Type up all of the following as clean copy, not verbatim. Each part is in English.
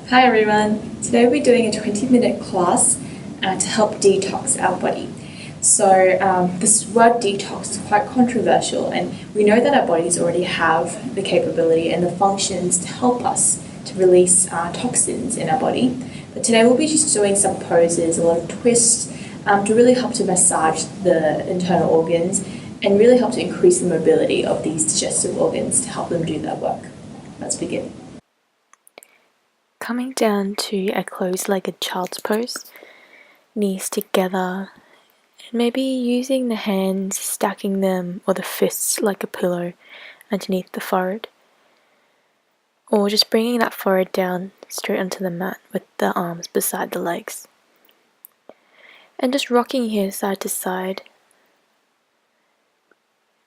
Hi everyone! Today we'll be doing a 20-minute class to help detox our body. This word detox is quite controversial, and we know that our bodies already have the capability and the functions to help us to release toxins in our body. But today we'll be just doing some poses, a lot of twists to really help to massage the internal organs and really help to increase the mobility of these digestive organs to help them do their work. Let's begin. Coming down to a closed-legged child's pose, knees together, and maybe using the hands, stacking them or the fists like a pillow underneath the forehead, or just bringing that forehead down straight onto the mat with the arms beside the legs. And just rocking here side to side,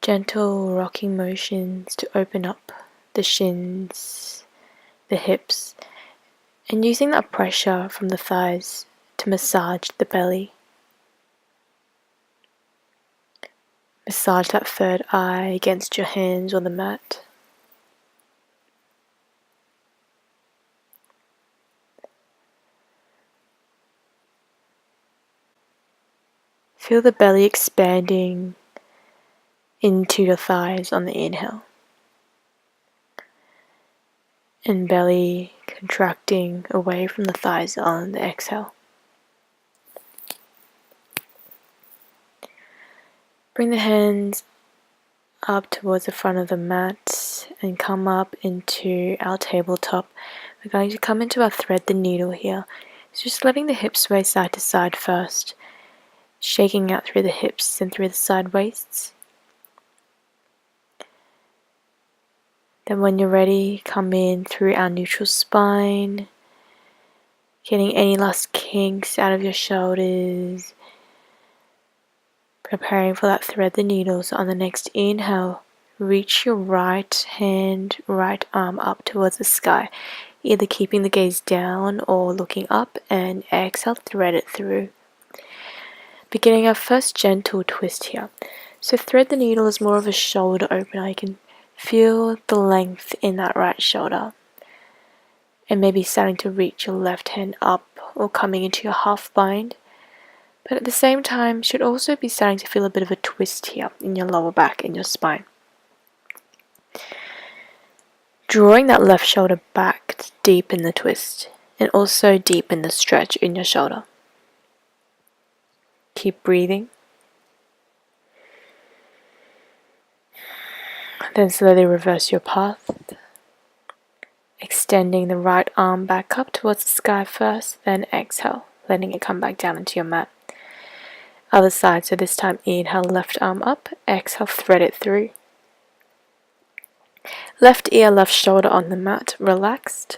gentle rocking motions to open up the shins, the hips, and using that pressure from the thighs to massage the belly. Massage that third eye against your hands on the mat. Feel the belly expanding into your thighs on the inhale, and belly contracting away from the thighs on the exhale. Bring the hands up towards the front of the mat and come up into our tabletop. We're going to come into our thread the needle here. So just letting the hips sway side to side first, shaking out through the hips and through the side waists. Then when you're ready, come in through our neutral spine, getting any last kinks out of your shoulders, preparing for that thread the needle. So on the next inhale, reach your right hand, right arm up towards the sky, either keeping the gaze down or looking up, and exhale, thread it through. Beginning our first gentle twist here. So thread the needle is more of a shoulder opener. You can feel the length in that right shoulder, and maybe starting to reach your left hand up or coming into your half bind. But at the same time, should also be starting to feel a bit of a twist here in your lower back and your spine. Drawing that left shoulder back to deepen the twist and also deepen the stretch in your shoulder. Keep breathing. Then slowly reverse your path, extending the right arm back up towards the sky first, then exhale, letting it come back down into your mat. Other side, so this time inhale, left arm up, exhale, thread it through. Left ear, left shoulder on the mat, relaxed.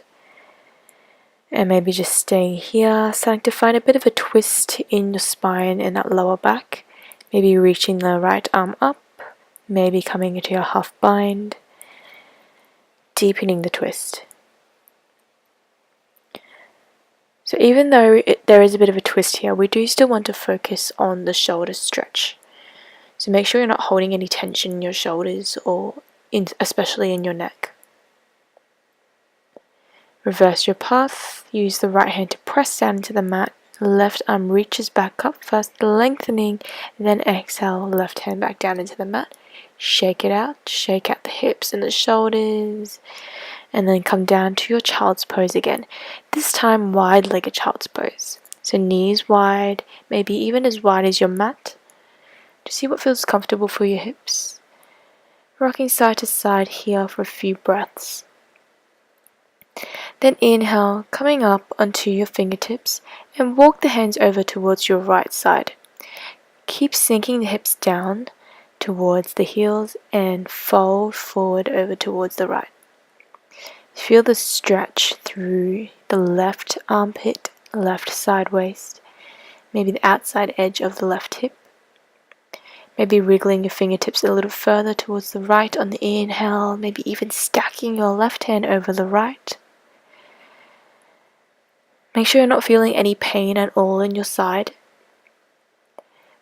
And maybe just staying here, starting to find a bit of a twist in your spine and that lower back. Maybe reaching the right arm up, maybe coming into your half bind, deepening the twist. So even though there is a bit of a twist here, we do still want to focus on the shoulder stretch. So make sure you're not holding any tension in your shoulders or especially in your neck. Reverse your path, use the right hand to press down into the mat, left arm reaches back up, first lengthening, then exhale, left hand back down into the mat. Shake it out, shake out the hips and the shoulders, and then come down to your child's pose again. This time wide-legged child's pose. So knees wide, maybe even as wide as your mat. To see what feels comfortable for your hips. Rocking side to side here for a few breaths. Then inhale, coming up onto your fingertips and walk the hands over towards your right side. Keep sinking the hips down towards the heels and fold forward over towards the right. Feel the stretch through the left armpit, left side waist, maybe the outside edge of the left hip. Maybe wriggling your fingertips a little further towards the right on the inhale, maybe even stacking your left hand over the right. Make sure you're not feeling any pain at all in your side.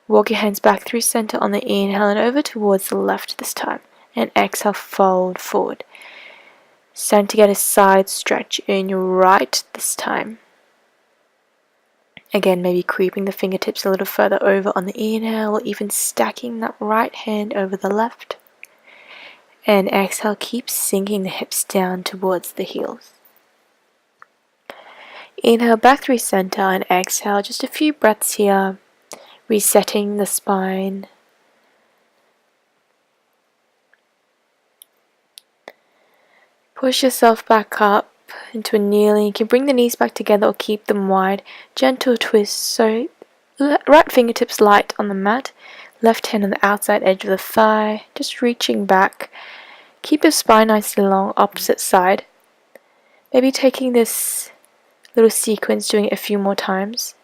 Walk your hands back through center on the inhale and over towards the left this time. And exhale, fold forward. Starting to get a side stretch in your right this time. Again, maybe creeping the fingertips a little further over on the inhale, or even stacking that right hand over the left. And exhale, keep sinking the hips down towards the heels. Inhale back through center and exhale, just a few breaths here, resetting the spine. Push yourself back up into a kneeling. You can bring the knees back together or keep them wide. Gentle twist, so right fingertips light on the mat, left hand on the outside edge of the thigh, just reaching back. Keep your spine nicely long, opposite side. Maybe taking this little sequence, doing it a few more times.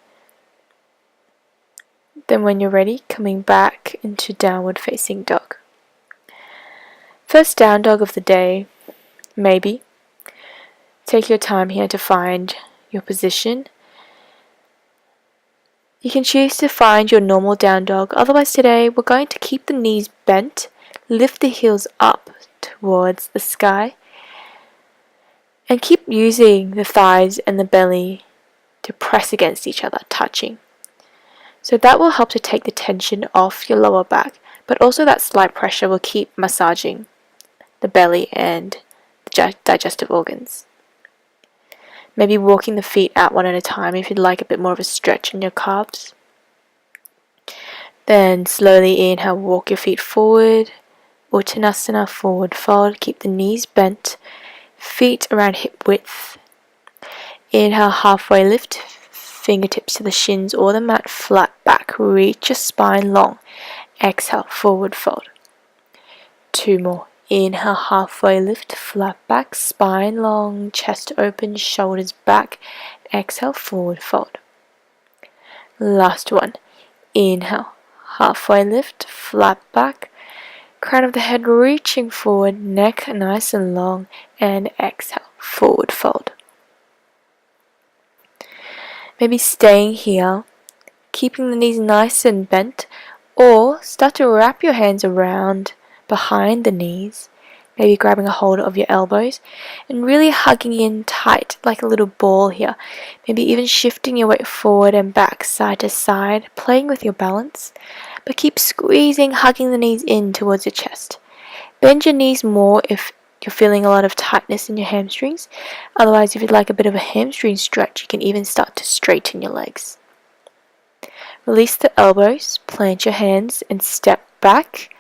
Then when you're ready, coming back into downward facing dog. First down dog of the day, maybe. Take your time here to find your position. You can choose to find your normal down dog. Otherwise today, we're going to keep the knees bent, lift the heels up towards the sky, and keep using the thighs and the belly to press against each other, touching. So that will help to take the tension off your lower back, but also that slight pressure will keep massaging the belly and the digestive organs. Maybe walking the feet out one at a time if you'd like a bit more of a stretch in your calves. Then slowly inhale, walk your feet forward, Uttanasana, forward fold, keep the knees bent, feet around hip width. Inhale, halfway lift, fingertips to the shins or the mat, flat back, reach your spine long. Exhale, forward fold. 2 more. Inhale, halfway lift, flat back, spine long, chest open, shoulders back. Exhale, forward fold. Last one. Inhale, halfway lift, flat back, crown of the head reaching forward, neck nice and long, and exhale, forward fold. Maybe staying here, keeping the knees nice and bent, or start to wrap your hands around behind the knees, maybe grabbing a hold of your elbows and really hugging in tight like a little ball here. Maybe even shifting your weight forward and back, side to side, playing with your balance, but keep squeezing, hugging the knees in towards your chest. Bend your knees more if you're feeling a lot of tightness in your hamstrings. Otherwise, if you'd like a bit of a hamstring stretch, you can even start to straighten your legs. Release the elbows, plant your hands and step back,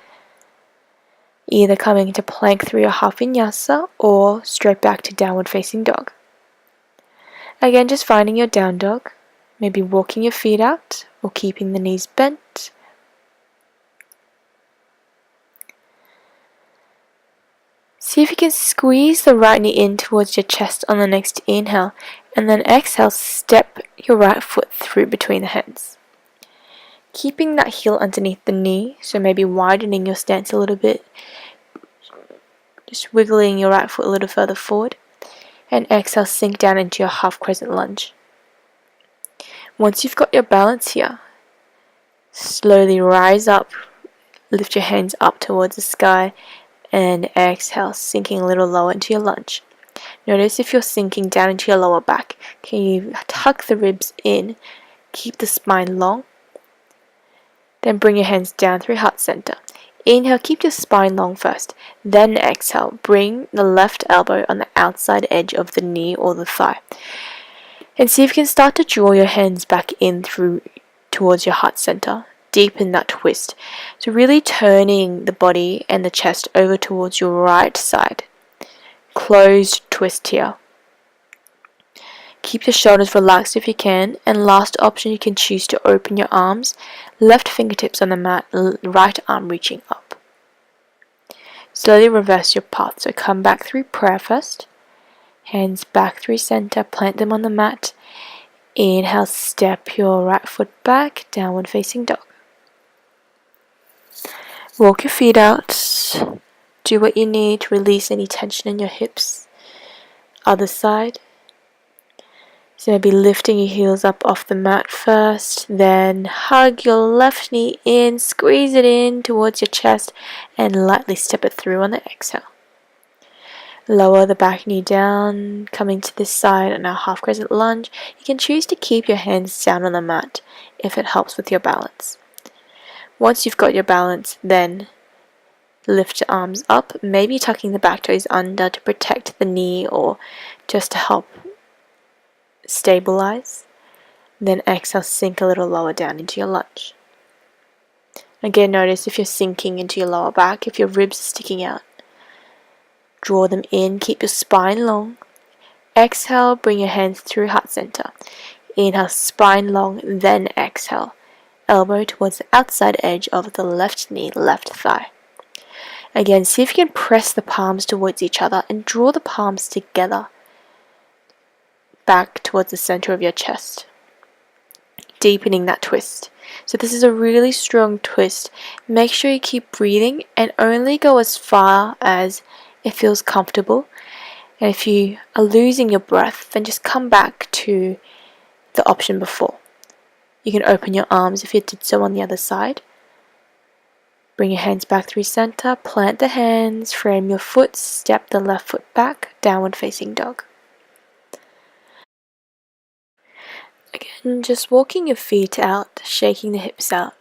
either coming into plank through your half vinyasa or straight back to downward facing dog. Again, just finding your down dog, maybe walking your feet out or keeping the knees bent. See if you can squeeze the right knee in towards your chest on the next inhale, and then exhale, step your right foot through between the hands. Keeping that heel underneath the knee, so maybe widening your stance a little bit, just wiggling your right foot a little further forward, and exhale, sink down into your half crescent lunge. Once you've got your balance here, slowly rise up, lift your hands up towards the sky, and exhale, sinking a little lower into your lunge. Notice if you're sinking down into your lower back, can you tuck the ribs in, keep the spine long, then bring your hands down through heart center. Inhale, keep your spine long first, then exhale, bring the left elbow on the outside edge of the knee or the thigh. And see if you can start to draw your hands back in through towards your heart center. Deepen that twist. So really turning the body and the chest over towards your right side. Closed twist here. Keep the shoulders relaxed if you can, and last option, you can choose to open your arms, left fingertips on the mat, right arm reaching up. Slowly reverse your path, so come back through prayer first, hands back through center, plant them on the mat. Inhale, step your right foot back, downward facing dog. Walk your feet out, do what you need to release any tension in your hips. Other side. So maybe lifting your heels up off the mat first, then hug your left knee in, squeeze it in towards your chest, and lightly step it through on the exhale. Lower the back knee down, coming to this side and our half crescent lunge. You can choose to keep your hands down on the mat if it helps with your balance. Once you've got your balance, then lift your arms up, maybe tucking the back toes under to protect the knee or just to help stabilize. Then exhale, sink a little lower down into your lunge. Again, notice if you're sinking into your lower back, if your ribs are sticking out. Draw them in, keep your spine long. Exhale, bring your hands through heart center. Inhale, spine long, then exhale. Elbow towards the outside edge of the left knee, left thigh. Again, see if you can press the palms towards each other and draw the palms together back towards the center of your chest, deepening that twist. So this is a really strong twist. Make sure you keep breathing and only go as far as it feels comfortable. And if you are losing your breath, then just come back to the option before. You can open your arms if you did so on the other side. Bring your hands back through center, plant the hands, frame your foot, step the left foot back, downward facing dog. Again, just walking your feet out, shaking the hips out.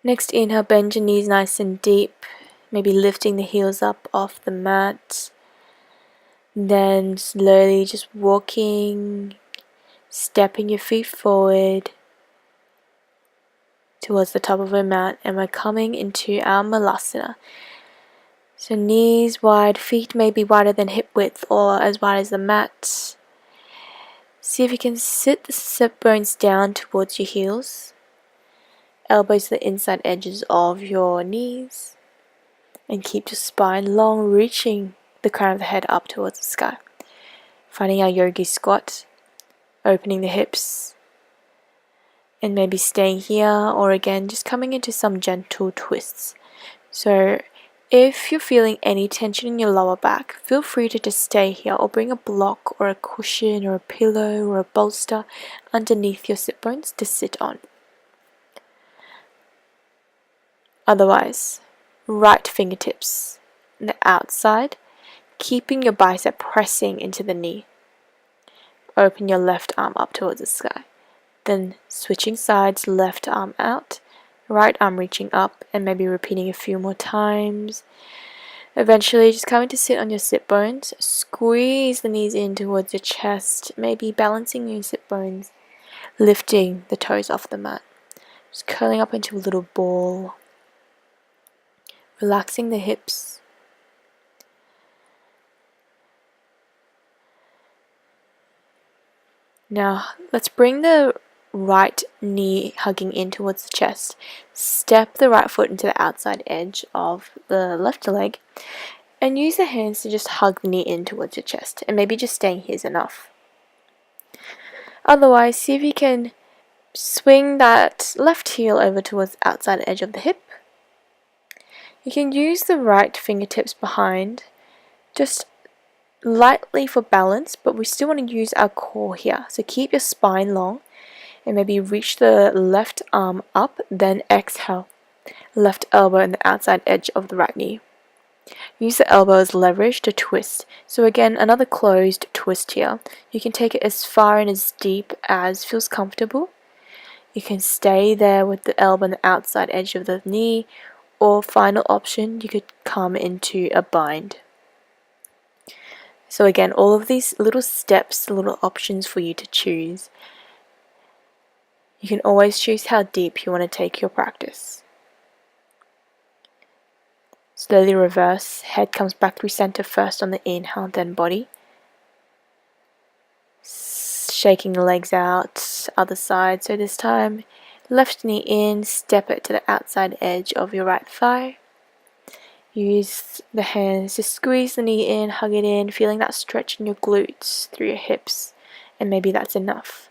Next inhale, bend your knees nice and deep, maybe lifting the heels up off the mat. Then slowly just walking, stepping your feet forward towards the top of our mat, and we're coming into our Malasana. So knees wide, feet may be wider than hip width or as wide as the mat. See if you can sit the sit bones down towards your heels, elbows to the inside edges of your knees, and keep your spine long, reaching the crown of the head up towards the sky. Finding our yogi squat, opening the hips, and maybe staying here, or again just coming into some gentle twists. So if you're feeling any tension in your lower back, feel free to just stay here or bring a block or a cushion or a pillow or a bolster underneath your sit bones to sit on. Otherwise, right fingertips on the outside, keeping your bicep pressing into the knee. Open your left arm up towards the sky. Then switching sides, left arm out, right arm reaching up, and maybe repeating a few more times. Eventually just coming to sit on your sit bones, squeeze the knees in towards your chest, maybe balancing your sit bones, lifting the toes off the mat. Just curling up into a little ball, relaxing the hips. Now let's bring the right knee hugging in towards the chest. Step the right foot into the outside edge of the left leg and use the hands to just hug the knee in towards your chest, and maybe just staying here is enough. Otherwise, see if you can swing that left heel over towards the outside edge of the hip. You can use the right fingertips behind, just lightly for balance, but we still want to use our core here. So keep your spine long and maybe reach the left arm up, then exhale. Left elbow in the outside edge of the right knee. Use the elbow as leverage to twist. So again, another closed twist here. You can take it as far and as deep as feels comfortable. You can stay there with the elbow on the outside edge of the knee, or final option, you could come into a bind. So again, all of these little steps, little options for you to choose. You can always choose how deep you want to take your practice. Slowly reverse, head comes back through center first on the inhale, then body. Shaking the legs out, other side. So this time, left knee in, step it to the outside edge of your right thigh. Use the hands to squeeze the knee in, hug it in, feeling that stretch in your glutes through your hips, and maybe that's enough.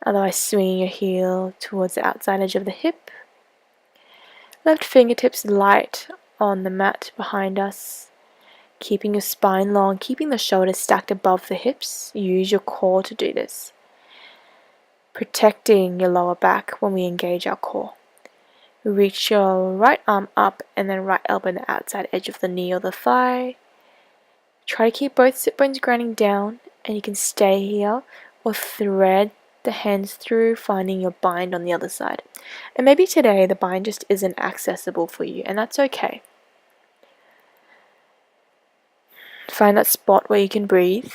Otherwise, swinging your heel towards the outside edge of the hip. Left fingertips light on the mat behind us. Keeping your spine long, keeping the shoulders stacked above the hips. Use your core to do this. Protecting your lower back when we engage our core. Reach your right arm up and then right elbow on the outside edge of the knee or the thigh. Try to keep both sit bones grounding down, and you can stay here or thread the hands through, finding your bind on the other side. And maybe today the bind just isn't accessible for you, and that's okay. Find that spot where you can breathe.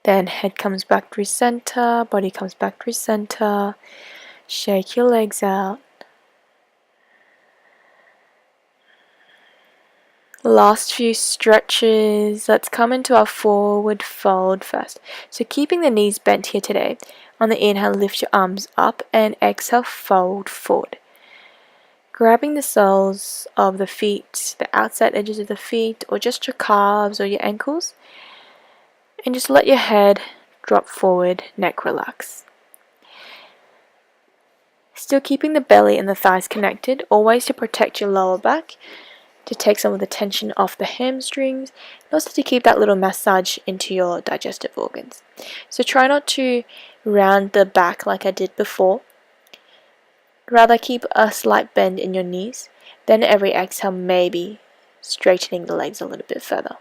Then head comes back through center, body comes back through center. Shake your legs out. Last few stretches. Let's come into our forward fold first. So keeping the knees bent here today. On the inhale, lift your arms up, and exhale, fold forward. Grabbing the soles of the feet, the outside edges of the feet, or just your calves or your ankles, and just let your head drop forward, neck relax. Still keeping the belly and the thighs connected, always to protect your lower back, to take some of the tension off the hamstrings, and also to keep that little massage into your digestive organs. So try not to round the back like I did before. Rather keep a slight bend in your knees, then every exhale maybe straightening the legs a little bit further.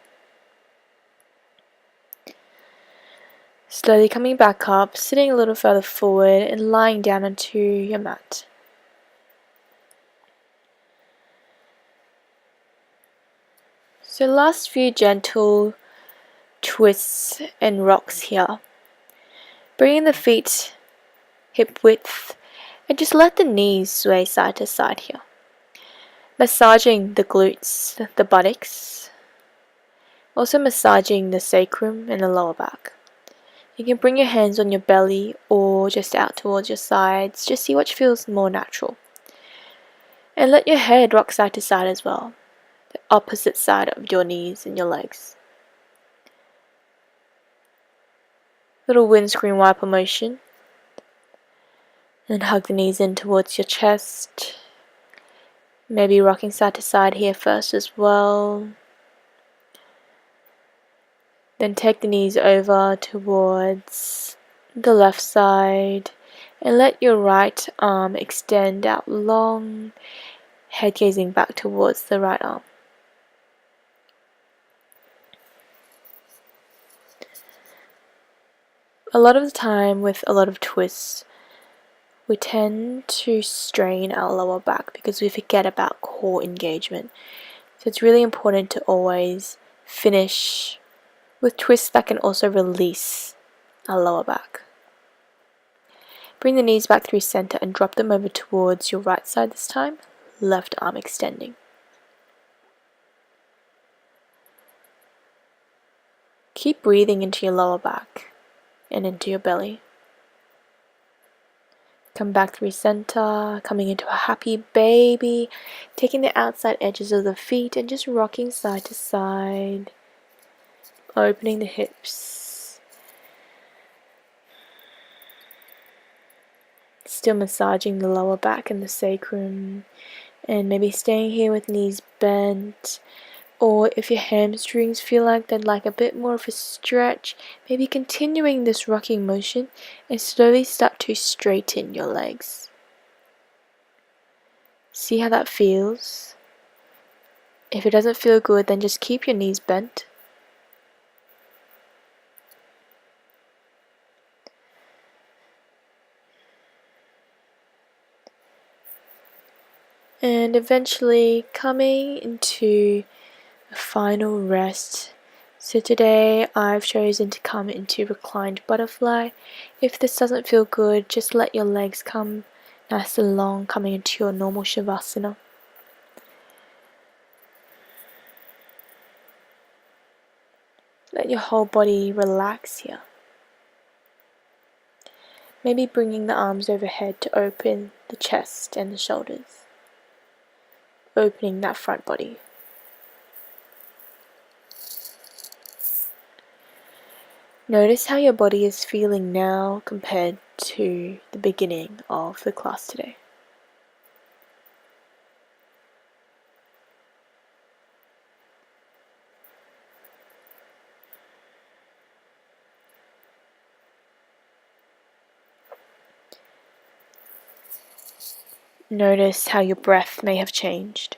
Slowly coming back up, sitting a little further forward and lying down onto your mat. So last few gentle twists and rocks here. Bringing the feet hip width and just let the knees sway side to side here. Massaging the glutes, the buttocks. Also massaging the sacrum and the lower back. You can bring your hands on your belly or just out towards your sides. Just see which feels more natural. And let your head rock side to side as well. The opposite side of your knees and your legs. Little windscreen wiper motion. And hug the knees in towards your chest. Maybe rocking side to side here first as well. Then take the knees over towards the left side. And let your right arm extend out long. Head gazing back towards the right arm. A lot of the time with a lot of twists, we tend to strain our lower back because we forget about core engagement. So it's really important to always finish with twists that can also release our lower back. Bring the knees back through center and drop them over towards your right side this time, left arm extending. Keep breathing into your lower back and into your belly. Come back through center, coming into a happy baby, taking the outside edges of the feet and just rocking side to side, opening the hips. Still massaging the lower back and the sacrum, and maybe staying here with knees bent. Or if your hamstrings feel like they'd like a bit more of a stretch, maybe continuing this rocking motion and slowly start to straighten your legs. See how that feels. If it doesn't feel good, then just keep your knees bent. And eventually coming into a final rest. So today I've chosen to come into reclined butterfly. If this doesn't feel good, just let your legs come nice and long, coming into your normal shavasana. Let your whole body relax here. Maybe bringing the arms overhead to open the chest and the shoulders. Opening that front body. Notice how your body is feeling now compared to the beginning of the class today. Notice how your breath may have changed.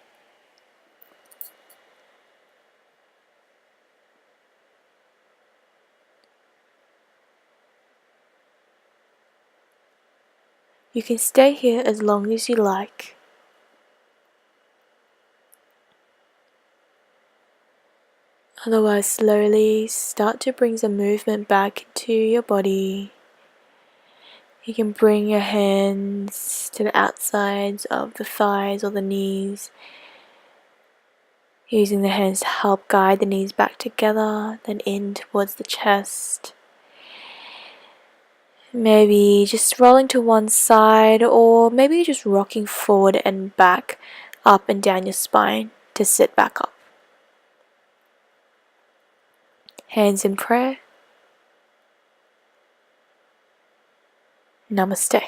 You can stay here as long as you like. Otherwise, slowly start to bring some movement back into your body. You can bring your hands to the outsides of the thighs or the knees, using the hands to help guide the knees back together, then in towards the chest. Maybe just rolling to one side, or maybe just rocking forward and back, up and down your spine to sit back up. Hands in prayer. Namaste.